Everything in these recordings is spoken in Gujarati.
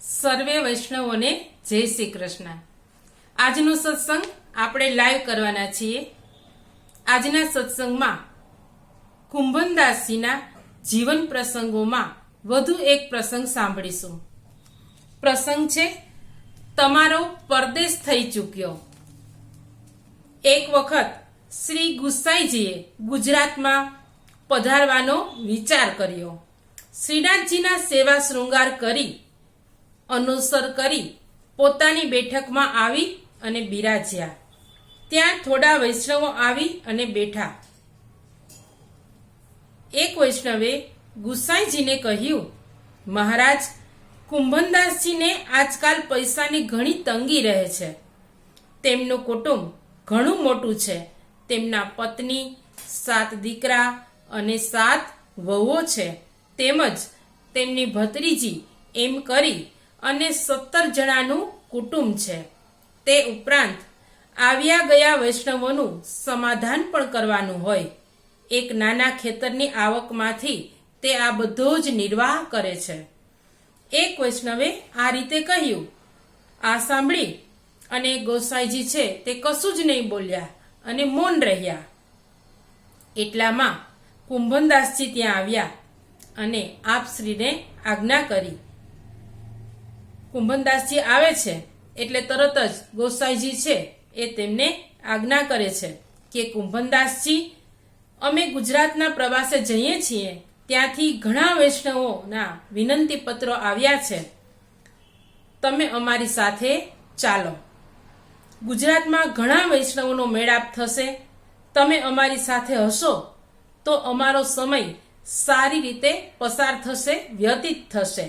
સર્વે વૈષ્ણવોને જય શ્રી કૃષ્ણ। આજનો સત્સંગ આપણે લાઈવ કરવાના છીએ। આજના સત્સંગમાં કુંભનદાસજીના જીવન પ્રસંગોમાં વધુ એક પ્રસંગ સાંભળીશું। પ્રસંગ છે તમારો પરદેશ થઈ ચૂક્યો। એક વખત શ્રી ગુસાઈજીએ ગુજરાતમાં પધારવાનો વિચાર કર્યો। શ્રીનાથજીના સેવા શૃંગાર કરી અનુસર કરી પોતાની બેઠકમાં આવી અને બિરાજ્યા। ત્યાં થોડા વૈષ્ણવો આવી અને બેઠા। એક વૈષ્ણવે ગુસાઈજીને કહ્યું, મહારાજ, કુંભનદાસજીને આજકાલ પૈસાની ઘણી તંગી રહે છે। તેમનું કુટુંબ ઘણું મોટું છે। તેમના પત્ની, 7 દીકરા અને 7 વહુઓ છે, તેમજ તેમની ભત્રીજી, એમ કરી અને 17 જણાનું કુટુંબ છે। તે ઉપરાંત આવ્યા ગયા વૈષ્ણવોનું સમાધાન પણ કરવાનું હોય। એક નાના ખેતરની આવકમાંથી તે આ બધો જ નિર્વાહ કરે છે। એક વૈષ્ણવે આ રીતે કહ્યું। આ સાંભળી અને ગોસાઈજી છે તે કશું જ નહીં બોલ્યા અને મૌન રહ્યા। એટલામાં કુંભનદાસજી ત્યાં આવ્યા અને આપ શ્રીને આજ્ઞા કરી। કુંભનદાસજી આવે છે એટલે તરત જ ગોસાઈજી છે એ તેમને આજ્ઞા કરે છે કે કુંભનદાસજી, અમે ગુજરાતના પ્રવાસે જઈએ છીએ, ત્યાંથી ઘણા વૈષ્ણવોના વિનંતી પત્રો આવ્યા છે, તમે અમારી સાથે ચાલો। ગુજરાતમાં ઘણા વૈષ્ણવોનો મેળાપ થશે। તમે અમારી સાથે હશો તો અમારો સમય સારી રીતે પસાર થશે, વ્યતીત થશે।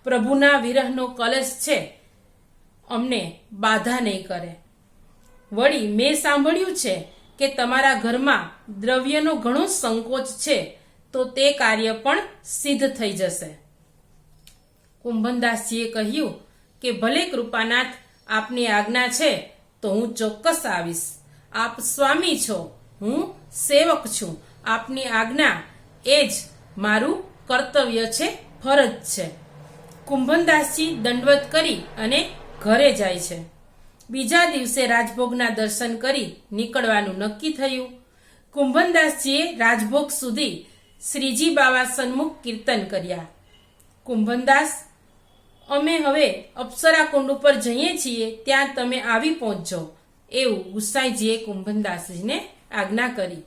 પ્રભુના વિરહનો કલેશ છે, અમને બાધા નહીં કરે। વળી મેં સાંભળ્યું છે કે તમારા ઘરમાં દ્રવ્યનો ઘણો સંકોચ છે, તો તે કાર્ય પણ સિદ્ધ થઈ જશે। કુંભનદાસજીએ કહ્યું કે ભલે કૃપાનાથ, આપની આજ્ઞા છે તો હું ચોક્કસ આવીશ। આપ સ્વામી છો, હું સેવક છું। આપની આજ્ઞા એ જ મારું કર્તવ્ય છે, ફરજ છે। કુંભનદાસજી દંડવત કરી અને ઘરે જાય છે। બીજા દિવસે રાજભોગના દર્શન કરી નીકળવાનું નક્કી થયું। કુંભનદાસજીએ રાજભોગ સુધી શ્રીજી બાવા સન્મુખ કીર્તન કર્યા। કુંભનદાસ, અમે હવે અપ્સરા કુંડ ઉપર જઈએ છીએ, ત્યાં તમે આવી પહોંચજો, એવું ગુસાઈજીએ કુંભનદાસજીને આજ્ઞા કરી।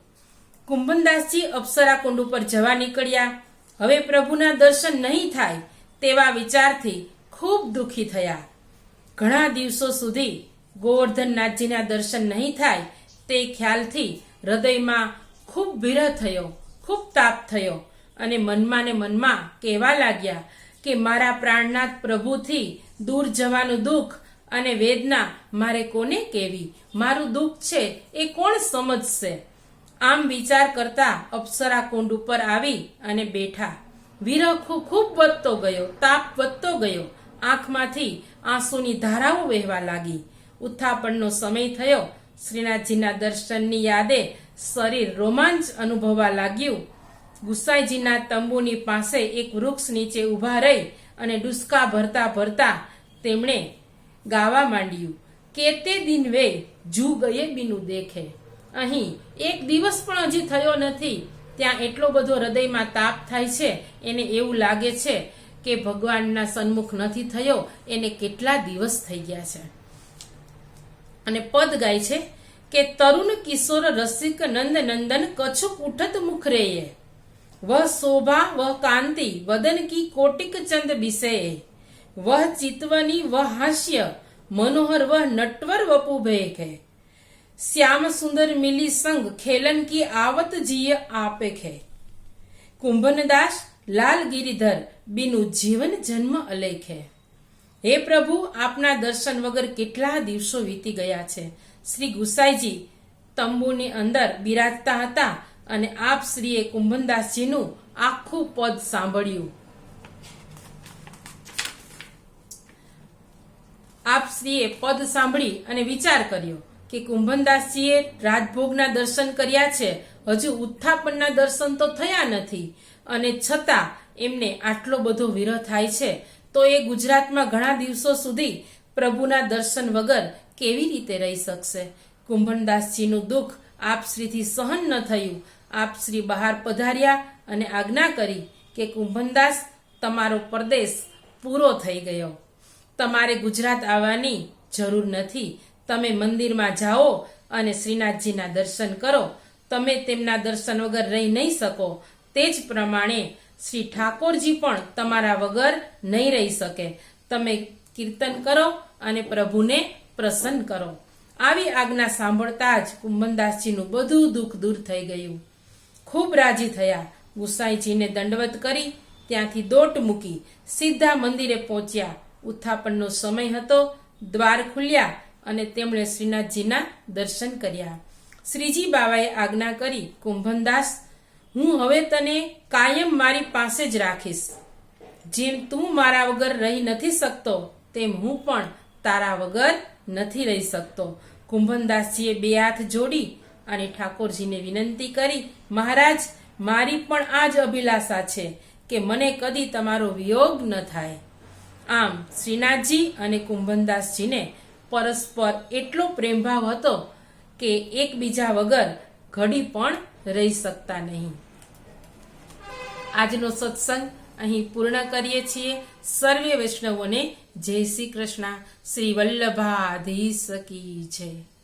કુંભનદાસજી અપ્સરા કુંડ ઉપર જવા નીકળ્યા। હવે પ્રભુના દર્શન નહીં થાય તેવા વિચારથી ખૂબ દુઃખી થયા। ઘણા દિવસો સુધી ગોવર્ધનનાથજીના દર્શન નહીં થાય તે ખ્યાલથી હૃદયમાં ખૂબ વિરહ થયો, ખૂબ તાપ થયો અને મનમાં ને મનમાં કહેવા લાગ્યા કે મારા પ્રાણનાથ પ્રભુથી દૂર જવાનું દુઃખ અને વેદના મારે કોને કહેવી? મારું દુઃખ છે એ કોણ સમજશે? આમ વિચાર કરતા અપ્સરા કુંડ ઉપર આવી અને બેઠા। વિરહ ખૂબ વધતો ગયો, તાપ વધતો ગયો, આંખમાંથી આંસુની ધારાઓ વહેવા લાગી। ઉત્થાપનનો સમય થયો। શ્રીનાથજીના દર્શનની યાદે શરીર રોમાંચ અનુભવવા લાગ્યું। ગુસાઈજીના તંબુની પાસે એક વૃક્ષ નીચે ઊભા રહી અને ડુસકા ભરતા ભરતા તેમણે ગાવા માંડ્યું, કેતે દિન વે જુ ગયે બિનુ દેખે। અહીં એક દિવસ પણ હજી થયો નથી, ત્યાં એટલો બધો હૃદયમાં તાપ થાય છે, એને એવું લાગે છે કે ભગવાનના સન્મુખ નથી થયો એને કેટલા દિવસ થઈ ગયા છે। અને પદ ગાય છે કે તરુણ કિશોર રસિક નંદ નંદન કછુક ઉઠત મુખ રેયે, વહ શોભા વહ કાંતિ વદન કી કોટિક ચંદ બિસેયે, વહ ચિતવની વહ હાસ્ય મનોહર વહ નટવર વપુ ભેખે, श्याम सुंदर मिली संग खेलन की आवत जिय आपे खे, कुंभनदास लाल गिरिधर बिनु जीवन जन्म अलेखे। हे प्रभु, आपना दर्शन वगर કેટલા દિવસો વીતી ગયા છે। શ્રી ગુસાઈજી તંબુની અંદર બિરાજતા હતા અને આપ શ્રીએ કુંભનદાસજીનું આખું પદ સાંભળ્યું। આપ શ્રીએ પદ સાંભળી અને વિચાર કર્યો કે કુંભનદાસજીએ રાજભોગના દર્શન કર્યા છે, હજુ ઉત્થાપનના દર્શન તો થયા નથી, અને છતાં એમને આટલો બધો વિરહ થાય છે તો એ ગુજરાતમાં ઘણા દિવસો સુધી પ્રભુના દર્શન વગર કેવી રીતે રહી શકશે? કુંભનદાસજીનું દુઃખ આપશ્રીથી સહન ન થયું. આપશ્રી બહાર પધાર્યા અને આજ્ઞા કરી કે કુંભનદાસ, તમારો પરદેશ પૂરો થઈ ગયો. તમારે ગુજરાત આવવાની જરૂર નથી. તમે મંદિરમાં જાઓ અને શ્રીનાથજીના દર્શન કરો. તમે તેમના દર્શન વગર રહી નહીં શકો. તે જ પ્રમાણે શ્રી ઠાકોરજી પણ તમારા વગર નહીં રહી શકે. તમે કીર્તન કરો અને પ્રભુને પ્રસન્ન કરો. આવી આજ્ઞા સાંભળતા જ કુંભનદાસજીનું બધું દુઃખ દૂર થઈ ગયું. ખૂબ રાજી થયા. ગુસાઈજીને દંડવત કરી ત્યાંથી દોટ મૂકી સીધા મંદિરે પહોંચ્યા. ઉત્થાપનનો સમય હતો. દ્વાર ખુલ્યા અને તેમણે શ્રીનાથજીના દર્શન કર્યા. શ્રીજી બાવાએ આજ્ઞા કરી, કુંભનદાસ, હું હવે તને કાયમ મારી પાસે જ રાખીશ. જેમ તું મારા વગર રહી નથી શકતો, તેમ હું પણ તારા વગર નથી રહી શકતો. કુંભનદાસજીએ બે હાથ જોડી અને ઠાકોરજીને વિનંતી કરી, મહારાજ, મારી પણ આ જ અભિલાષા છે કે મને કદી તમારો વિયોગ ન થાય. આમ શ્રીનાથજી અને કુંભનદાસજીને પરસ્પર એટલો પ્રેમભાવ હતો કે એકબીજા વગર ઘડી પણ રહી શકતા નહીં. આજનો સત્સંગ અહીં પૂર્ણ કરીએ છીએ. સર્વે વૈષ્ણવોને જય શ્રી કૃષ્ણ. શ્રી વલ્લભાધીશ કી જય.